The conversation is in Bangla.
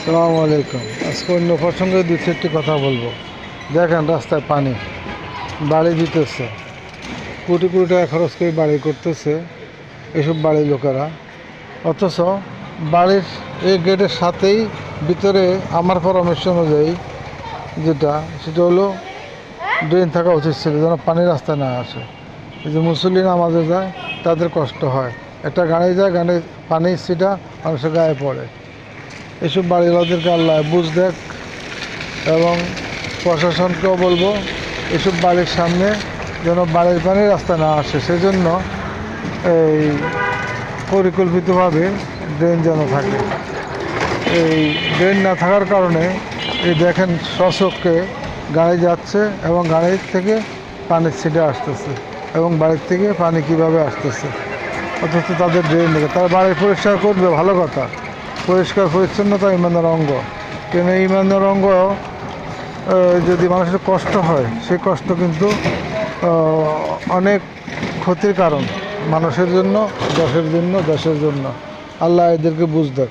সালামু আলাইকুম। আজকে অন্য প্রসঙ্গে দুই চারটি কথা বলবো। দেখেন রাস্তায় পানি, বাড়ি দিতেছে, কোটি কোটি টাকা খরচ করে বাড়ি করতেছে এসব বাড়ির লোকেরা, অথচ বাড়ির এই গেটের সাথেই ভিতরে আমার পরামর্শ অনুযায়ী সেটা হলো ড্রেন থাকা উচিত ছিল, যেন পানি রাস্তায় না আসে। এই যে মুসল্লি নামাজে যায় তাদের কষ্ট হয়, একটা গাড়ি যায়, গাড়ির পানির ছিটা মানুষের গায়ে পড়ে। এসব বাড়িওয়ালাদেরকে আল্লাহ বুঝ দেখ, এবং প্রশাসনকেও বলবো এসব বাড়ির সামনে যেন বাড়ির পানি রাস্তা না আসে, সেজন্য এই পরিকল্পিতভাবে ড্রেন যেন থাকে। এই ড্রেন না থাকার কারণে এই দেখেন সচক্ষে গাড়ি যাচ্ছে এবং গাড়ির থেকে পানির ছিটে আসতেছে, এবং বাড়ির থেকে পানি কিভাবে আসতেছে, অথচ তাদের ড্রেন নেই। তারা বাড়ি পরিষ্কার করবে, ভালো কথা, পরিষ্কার পরিচ্ছন্নতা ইমানের অঙ্গ, কেন ইমানের অঙ্গ যদি মানুষের কষ্ট হয়, সেই কষ্ট কিন্তু অনেক ক্ষতির কারণ, মানুষের জন্য, দেশের জন্য। আল্লাহ এদেরকে বুঝ দেক।